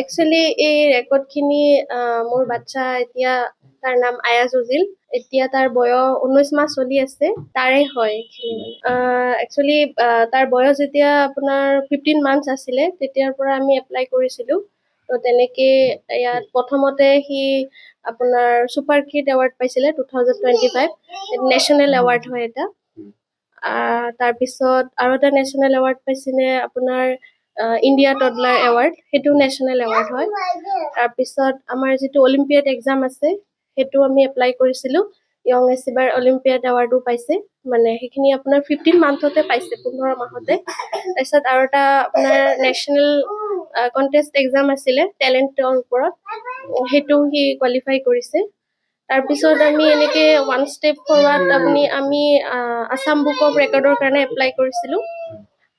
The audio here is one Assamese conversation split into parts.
একচুৱেলি এই ৰেকৰ্ডখিনি মোৰ বাচ্ছা এতিয়া তাৰ নাম আয়াজ উজিল। এতিয়া তাৰ বয়স 19 মাহ চলি আছে, তাৰে হয় এইখিনি। একচুৱেলি তাৰ বয়স যেতিয়া আপোনাৰ 15 মান্থছ আছিলে, তেতিয়াৰ পৰা আমি এপ্লাই কৰিছিলোঁ। তো তেনেকে ইয়াত প্ৰথমতে সি আপোনাৰ ছুপাৰ কিড এৱাৰ্ড পাইছিলে 2025, নেশ্যনেল এৱাৰ্ড হয় এটা। তাৰপিছত আৰু এটা নেশ্যনেল এৱাৰ্ড পাইছিলে আপোনাৰ ইণ্ডিয়া টডলাৰ এৱাৰ্ড, সেইটো নেশ্যনেল এৱাৰ্ড হয়। তাৰপিছত আমাৰ যিটো অলিম্পিয়াড এক্সাম আছে, সেইটো আমি এপ্লাই কৰিছিলোঁ, য়ং এচিভাৰ অলিম্পিয়াড এৱাৰ্ডো পাইছে। মানে সেইখিনি আপোনাৰ 15 মান্থতে পাইছে, 15 মাহতে। তাৰপিছত আৰু এটা আপোনাৰ নেশ্যনেল কণ্টেষ্ট এক্সাম আছিলে টেলেণ্টৰ ওপৰত, সেইটো সি কোৱালিফাই কৰিছে। তাৰপিছত আমি এনেকৈ ওৱান ষ্টেপ ফৰৱাৰ্ড আমি আছাম বুক অফ ৰেকৰ্ডৰ কাৰণে এপ্লাই কৰিছিলোঁ,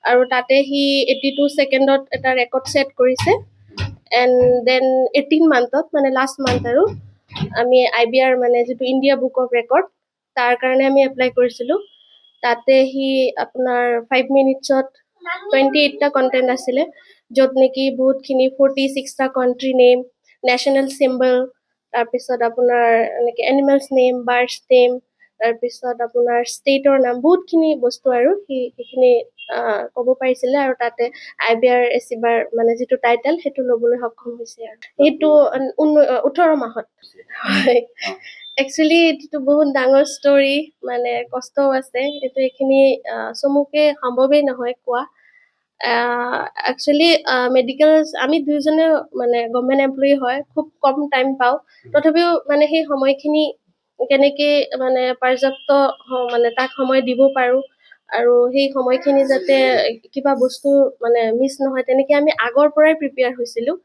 আৰু তাতে সি 82 ছেকেণ্ডত এটা ৰেকৰ্ড ছেট কৰিছে। এণ্ড দেন 18 মান্থত, মানে লাষ্ট মান্থ আৰু আমি IBR মানে যিটো ইণ্ডিয়া বুক অফ ৰেকৰ্ড, তাৰ কাৰণে আমি এপ্লাই কৰিছিলোঁ। তাতে সি আপোনাৰ 5 মিনিটছত 28টা কণ্টেণ্ট আছিলে, য'ত নেকি বহুতখিনি 46টা কাণ্ট্ৰি নেম, নেশ্যনেল চিম্বল, তাৰপিছত আপোনাৰ এনেকৈ এনিমেলছ নেম, বাৰ্ডছ নেম, তাৰপিছত আপোনাৰ ষ্টেটৰ নাম, বহুতখিনি বস্তু আৰু সেইখিনি ক'ব পাৰিছিলে। আৰু তাতে IBR এচিভাৰ মানে যিটো টাইটেল, সেইটো ল'বলৈ সক্ষম হৈছে। আৰু সেইটো 18 মাহত হয়। একচুৱেলি এইটো বহুত ডাঙৰ ষ্টৰী, মানে কষ্টও আছে। এইখিনি চমুকে সম্ভৱেই নহয় কোৱা। একচুৱেলি মেডিকেল আমি দুয়োজনে মানে গভৰ্ণমেণ্ট এমপ্লয়ী হয়, খুব কম টাইম পাওঁ। তথাপিও মানে সেই সময়খিনি কেনেকৈ মানে পৰ্যাপ্ত মানে তাক সময় দিব পাৰোঁ, আৰু সেই সময়খিনি যাতে কিবা বস্তু মানে মিছ নহয়, তেনেকৈ আমি আগৰ পৰাই প্ৰিপেয়াৰ হৈছিলোঁ।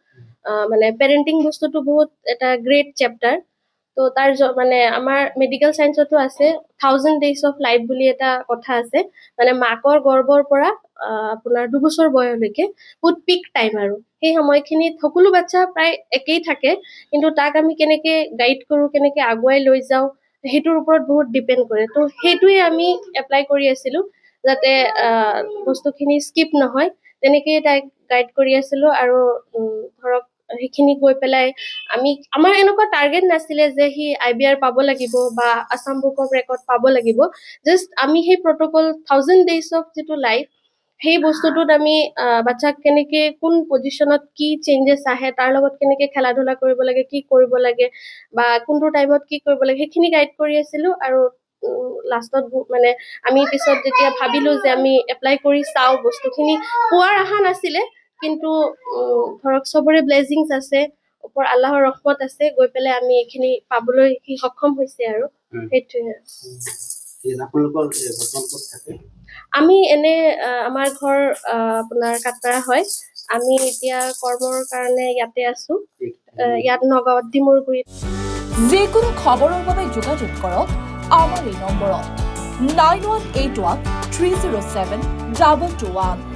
মানে পেৰেণ্টিং বস্তুটো বহুত এটা গ্ৰেট চেপ্টাৰ। তো তাৰ মানে আমাৰ মেডিকেল ছায়েন্সতো আছে 1000 days of life বুলি এটা কথা আছে। মানে মাকৰ গৰ্ভৰ পৰা আপোনাৰ 2 বছৰ বয়সলৈকে বহুত পিক টাইম, আৰু সেই সময়খিনিত সকলো বাচ্চা প্ৰায় একেই থাকে, কিন্তু তাক আমি কেনেকৈ গাইড কৰোঁ, কেনেকৈ আগুৱাই লৈ যাওঁ, সেইটোৰ ওপৰত বহুত ডিপেণ্ড কৰে। তো সেইটোৱে আমি এপ্লাই কৰি আছিলোঁ, যাতে বস্তুখিনি স্কিপ নহয়, তেনেকৈয়ে তাইক গাইড কৰি আছিলোঁ। আৰু ধৰক সেইখিনি গৈ পেলাই আমাৰ এনেকুৱা টাৰ্গেট নাছিলে যে সি IBR পাব লাগিব বা আছাম বুক অফ ৰেকৰ্ড পাব লাগিব। জাষ্ট আমি সেই প্ৰট'কল 1000 days of যিটো লাইফ, সেই বস্তুটোত আমি বাচ্চাক কেনেকৈ কোন পজিশ্যনত কি চেঞ্জেছ আহে, তাৰ লগত কেনেকৈ খেলা ধূলা কৰিব লাগে, কি কৰিব লাগে, বা কোনটো টাইমত কি কৰিব লাগে, সেইখিনি গাইড কৰি আছিলোঁ। আৰু লাষ্টত মানে আমি পিছত যেতিয়া ভাবিলোঁ যে আমি এপ্লাই কৰি চাওঁ, বস্তুখিনি পোৱাৰ আশা নাছিলে, কিন্তু ধৰক চবৰে ব্লেছিংছ আছে, ওপৰ আল্লাহৰ ৰহমত আছে, গৈ পেলাই আমি এইখিনি পাবলৈ সি সক্ষম হৈছে। আৰু সেইটোৱে। আমি এনে আমাৰ ঘৰ আপোনাৰ কাটপাৰা হয়। আমি এতিয়া কৰ্মৰ কাৰণে ইয়াতে আছোঁ, ইয়াত নগাঁৱত ডিমৰুগুৰিত। যিকোনো খবৰৰ বাবে যোগাযোগ কৰক আমাৰ এই নম্বৰত 9181 307 2221।